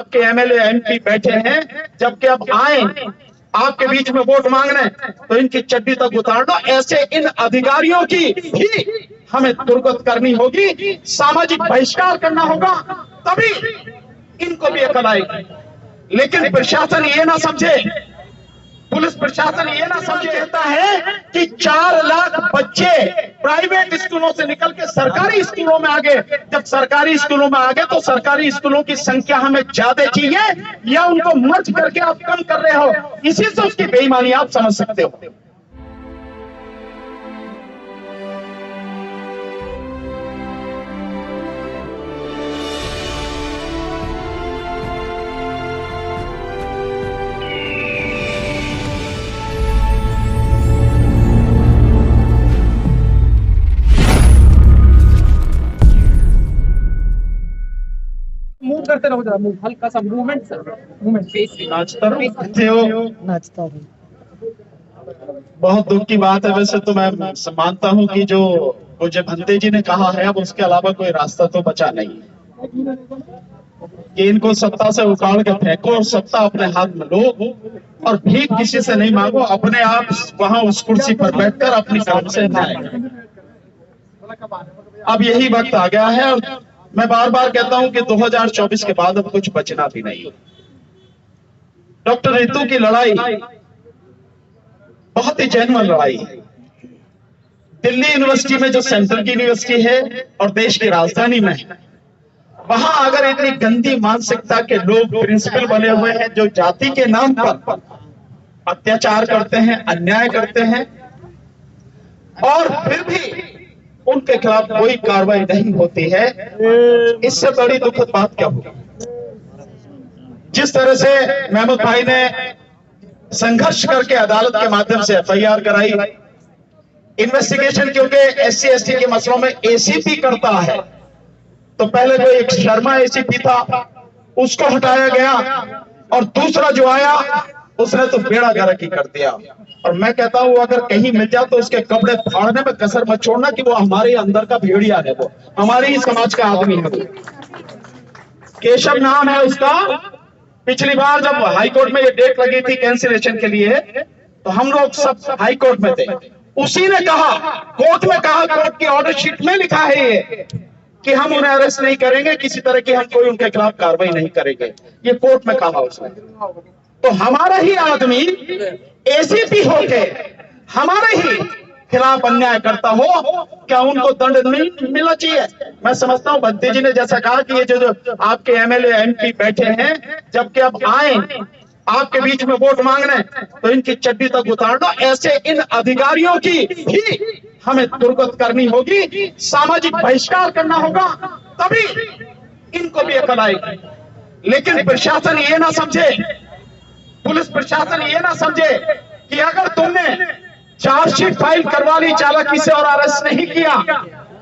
आपके MLA MP बैठे हैं, जबकि अब आए आपके बीच में वोट मांगने, तो इनकी चड्डी तक उतार दो। ऐसे इन अधिकारियों की भी हमें दुर्गत करनी होगी, सामाजिक बहिष्कार करना होगा, तभी इनको भी अकल आएगी। लेकिन प्रशासन ये ना समझे, पुलिस प्रशासन ये ना समझे, कहता है कि 4 लाख बच्चे प्राइवेट स्कूलों से निकल के सरकारी स्कूलों में आ गए। जब सरकारी स्कूलों में आ गए तो सरकारी स्कूलों की संख्या हमें ज्यादा चाहिए या उनको मर्ज करके आप कम कर रहे हो? इसी से उसकी बेईमानी आप समझ सकते हो। मूव करते रहो जरा, मूव हल्का सा मूवमेंट फेस नाचता हूँ। बहुत दुख की बात है। वैसे तो मैं मानता हूँ कि जो मुझे भंते जी ने कहा है, अब उसके अलावा कोई रास्ता तो बचा नहीं कि इनको सत्ता से उखाड़ के फेंको और सत्ता अपने हाथ में लो और भीख किसी से नहीं मांगो, अपने आप वहां उस कुर्सी पर बैठकर अपनी काम से आए। अब यही वक्त आ गया है और मैं बार बार कहता हूं कि 2024 के बाद अब कुछ बचना भी नहीं। डॉक्टर रितु की लड़ाई बहुत ही जेन्युइन लड़ाई है। दिल्ली यूनिवर्सिटी में जो सेंट्रल की यूनिवर्सिटी है और देश की राजधानी में है, वहां अगर इतनी गंदी मानसिकता के लोग प्रिंसिपल बने हुए हैं जो जाति के नाम पर अत्याचार करते हैं, अन्याय करते हैं, और फिर भी उनके खिलाफ कोई कार्रवाई नहीं होती है, इससे बड़ी दुखद बात क्या होगी? जिस तरह से महमूद भाई ने संघर्ष करके अदालत के माध्यम से एफआईआर कराई, इन्वेस्टिगेशन क्योंकि एससी एसटी के मसलों में एसीपी करता है, तो पहले कोई एक शर्मा एसीपी था, उसको हटाया गया और दूसरा जो आया उसने तो बेड़ा गर्क ही कर दिया। और मैं कहता हूं अगर कहीं मिल जाए तो उसके कपड़े फाड़ने में कसर मत छोड़ना कि वो हमारे अंदर का भेड़िया है, वो हमारे ही समाज का आदमी है। केशव नाम है उसका। पिछली बार जब हाईकोर्ट में ये डेट लगी थी कैंसिलेशन के लिए, तो हम लोग सब हाईकोर्ट में थे। उसी ने कहा, कोर्ट में कहा, कोर्ट की ऑर्डर शीट में लिखा है ये कि हम उन्हें अरेस्ट नहीं करेंगे, किसी तरह की हम कोई उनके खिलाफ कार्रवाई नहीं करेंगे, ये कोर्ट में कहा उसने। तो हमारा ही आदमी एसीपी होके हमारे ही खिलाफ अन्याय करता हो, क्या उनको दंड नहीं मिलना चाहिए? मैं समझता हूं भंते जी ने जैसा कहा कि ये जो आपके एमएलए एमपी बैठे हैं, जबकि अब आए आपके बीच में वोट मांगने, तो इनकी चड्डी तक उतार दो। ऐसे इन अधिकारियों की भी हमें दुर्गत करनी होगी, सामाजिक बहिष्कार करना होगा, तभी इनको भी अकल आएगी। लेकिन प्रशासन ये ना समझे, पुलिस प्रशासन ये ना समझे कि अगर तुमने चार्जशीट फाइल करवा ली चालाकी से और अरेस्ट नहीं किया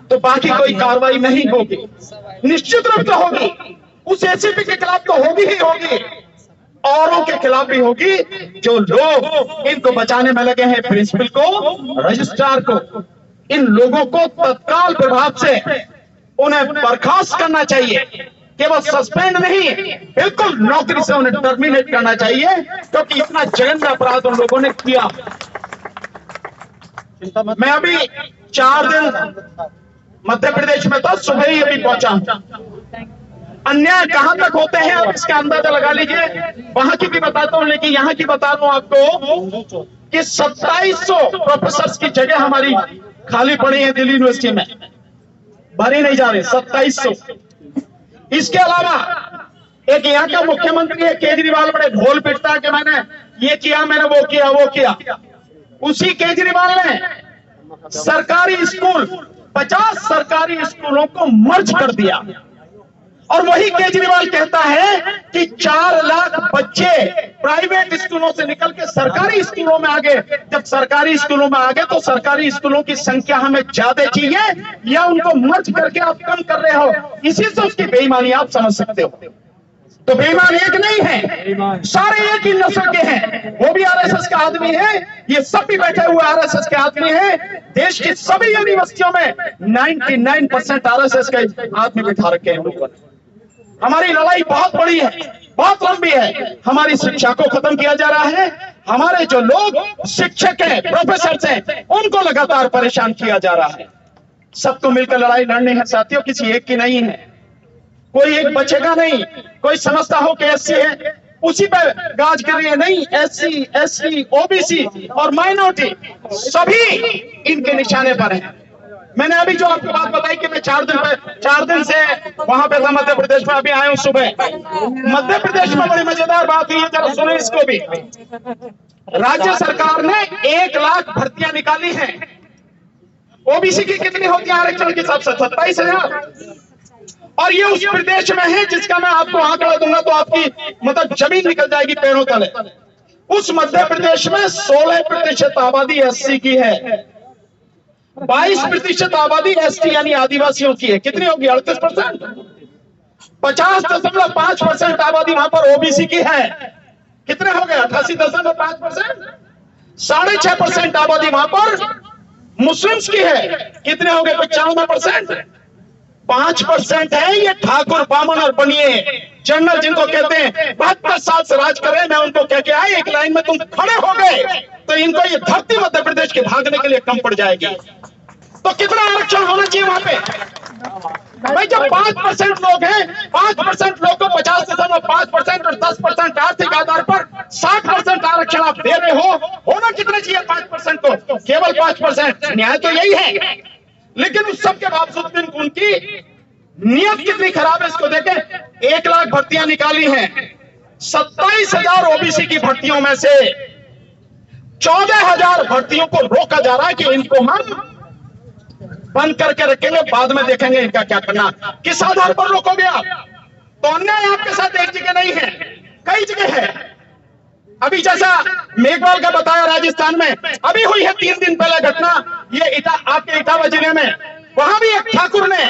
तो बाकी कोई कार्रवाई नहीं होगी। निश्चित रूप से होगी, उस एसीपी के खिलाफ तो होगी ही होगी, औरों के खिलाफ भी होगी। जो लोग इनको बचाने में लगे हैं, प्रिंसिपल को, रजिस्ट्रार को, इन लोगों को तत्काल प्रभाव से उन्हें बर्खास्त करना चाहिए, केवल सस्पेंड नहीं, बिल्कुल नौकरी से उन्हें टर्मिनेट करना चाहिए, क्योंकि इतना जघन्य अपराध उन लोगों ने किया। मैं अभी 4 दिन मध्य प्रदेश में था, सुबह ही अभी पहुंचा हूं। अन्याय कहां तक होते हैं आप इसका अंदाजा लगा लीजिए। वहां की भी बताता हूं, लेकिन यहां की बता दूं आपको कि 2700 प्रोफेसर्स की जगह हमारी खाली पड़ी है दिल्ली यूनिवर्सिटी में, भरी नहीं जा रही, 2700। इसके अलावा एक यहाँ का मुख्यमंत्री है केजरीवाल, बड़े ढोल पिटता है कि मैंने ये किया, मैंने वो किया, वो किया। उसी केजरीवाल ने सरकारी स्कूल, 50 सरकारी स्कूलों को मर्ज कर दिया, और वही केजरीवाल कहता है कि 4 लाख बच्चे प्राइवेट स्कूलों से निकल के सरकारी स्कूलों में आ गए। जब सरकारी स्कूलों में आ गए तो सरकारी स्कूलों की संख्या हमें ज्यादा चाहिए या उनको मर्ज करके आप कम कर रहे हो? इसी से उसकी बेईमानी आप समझ सकते हो। तो बेईमान एक नहीं है, सारे एक ही नस्ल के हैं। वो भी आरएसएस का आदमी है, ये सब भी बैठे हुए आरएसएस के आदमी हैं। देश की सभी यूनिवर्सिटियों में 99% आरएसएस के आदमी बिठा रखे हैं लोगों ने। हमारी लड़ाई बहुत बड़ी है। बहुत लंबी है। हमारी शिक्षा को खत्म किया जा रहा है, हमारे जो लोग शिक्षक हैं, प्रोफेसर हैं, उनको लगातार परेशान किया जा रहा है। सबको मिलकर लड़ाई लड़नी है साथियों, किसी एक की नहीं है। कोई एक बचेगा नहीं। कोई समझता हो कि एससी है उसी पर गाज कर रही है, नहीं। एससी, एसटी, ओबीसी और माइनॉरिटी सभी इनके निशाने पर हैं। मैंने अभी जो आपको बात बताई कि मैं 4 दिन से वहां पे था मध्य प्रदेश में, अभी आया हूं सुबह। मध्य प्रदेश में बड़ी मजेदार बात हुई है, जरा सुने इसको भी। राज्य सरकार ने 1 लाख भर्तियां निकाली हैं। ओबीसी की कितनी होती है आरक्षण के हिसाब से? 27,000। और ये उस प्रदेश में है जिसका मैं आपको आंकड़ा दूंगा तो आपकी मतलब जमीन निकल जाएगी पैरों तले। उस मध्य प्रदेश में 16% आबादी एससी की है, 22% आबादी एसटी यानी आदिवासियों की है। कितनी होगी? 38%। 50.5% आबादी वहां पर ओबीसी की है। कितने हो गए? 88.5%। 6.5% आबादी वहां पर मुस्लिम्स की है। कितने हो गए? 95%। 5% है ये ठाकुर, बामन और बनिए जनरल, जिनको कहते हैं 72 साल से राज कर रहे हैं। मैं उनको कह के आए, एक लाइन में तुम खड़े हो गए तो इनको ये धरती मध्य प्रदेश के भागने के लिए कम पड़ जाएगी। तो कितना आरक्षण होना चाहिए वहां पे? भाई जब 5% लोग हैं, 5% लोग को 50.5% और 10% आर्थिक आधार पर 60% आरक्षण आप दे रहे हो, होना कितना चाहिए 5% को? केवल 5%। न्याय तो यही है, लेकिन उस सब के बावजूद भी उनकी नियत कितनी खराब है इसको देखें। 1 लाख भर्तियां निकाली हैं, 27,000 ओबीसी की भर्तियों में से 14,000 भर्तियों को रोका जा रहा है कि इनको हम बंद करके रखेंगे, बाद में देखेंगे इनका क्या करना। किस आधार पर रोकोगे आप? तो अन्याय आपके साथ एक जगह नहीं है, कई जगह है। अभी जैसा मेघवाल का बताया राजस्थान में अभी हुई है 3 दिन पहले घटना, ये आपके इटावा जिले में। वहां भी एक ठाकुर ने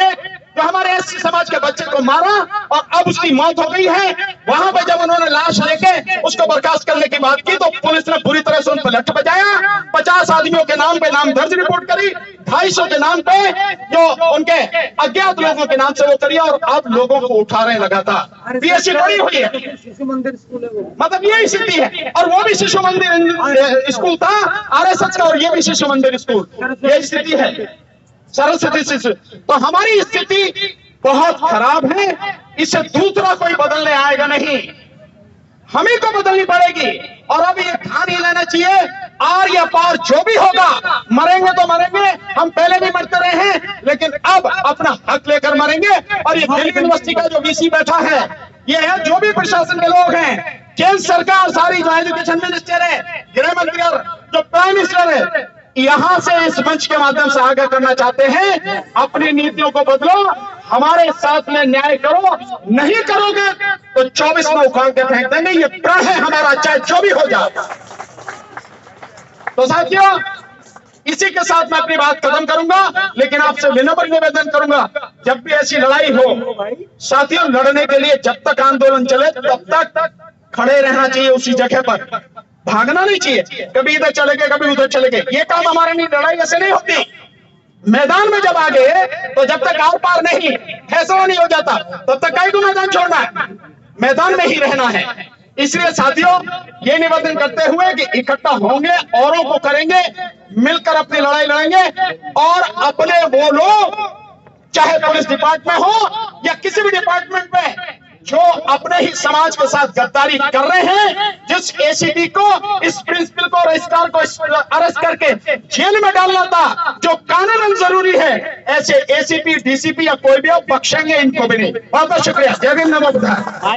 एक जो हमारे एससी समाज के बच्चे को मारा और अब उसकी मौत हो गई है। वहां पे जब उन्होंने लाश लेके उसको बर्खास्त करने की बात की तो पुलिस ने पूरी तरह से उन पर लठ बजाया। 50 आदमियों के नाम पे नाम दर्ज रिपोर्ट करी, 250 के नाम पे जो उनके अज्ञात लोगों के नाम से वो करी, और अब लोगों को उठा रहे लगातार। पीएससी बड़ी हुई है, शिशु मंदिर स्कूल है वो। मतलब यही स्थिति है। और वो भी शिशु मंदिर स्कूल था आरएसएस का, और ये भी शिशु मंदिर स्कूल, यही स्थिति है सरस्वती शिशु। तो हमारी स्थिति बहुत खराब है, इसे दूसरा कोई बदलने आएगा नहीं, हमें को बदलनी पड़ेगी। और अब ये ठान ही लेना चाहिए, आर या पार जो भी होगा, मरेंगे तो मरेंगे, हम पहले भी मरते रहे हैं, लेकिन अब अपना हक लेकर मरेंगे। और ये दिल्ली यूनिवर्सिटी का जो वीसी बैठा है, ये है जो भी प्रशासन के लोग हैं, केंद्र सरकार सारी, जो एजुकेशन मिनिस्टर है, गृह मंत्री और जो प्राइम मिनिस्टर है, यहां से इस मंच के माध्यम से आगे करना चाहते हैं, अपनी नीतियों को बदलो, हमारे साथ में न्याय करो। नहीं करोगे तो 24 में उखाड़ के फेंक देंगे। ये प्रण है हमारा, चाहे जो भी हो जाए। तो साथियों, इसी के साथ मैं अपनी बात खत्म करूंगा, लेकिन आपसे विनम्र निवेदन करूंगा, जब भी ऐसी लड़ाई हो साथियों, लड़ने के लिए जब तक आंदोलन चले तब तक खड़े रहना चाहिए उसी जगह पर, भागना नहीं चाहिए। कभी इधर चले गए, कभी उधर चले गए, ये काम हमारे लिए, लड़ाई ऐसे नहीं होती। मैदान में जब आ गए तो जब तक आर पार नहीं फैसला नहीं हो जाता तब तक कई को मैदान छोड़ना है, मैदान में ही रहना है। इसलिए साथियों, ये निवेदन करते हुए कि इकट्ठा होंगे, औरों को करेंगे, मिलकर अपनी लड़ाई लड़ेंगे, और अपने वो लोग, चाहे पुलिस डिपार्टमेंट हो या किसी भी डिपार्टमेंट में, जो अपने ही समाज के साथ गद्दारी कर रहे हैं, जिस एसीपी को, इस प्रिंसिपल को, रजिस्ट्रार को अरेस्ट करके जेल में डालना था, जो कानूनन जरूरी है, ऐसे एसीपी, डीसीपी या कोई भी हो, बख्शेंगे इनको भी नहीं। बहुत बहुत शुक्रिया। जय भीम, नमो बुद्धाय।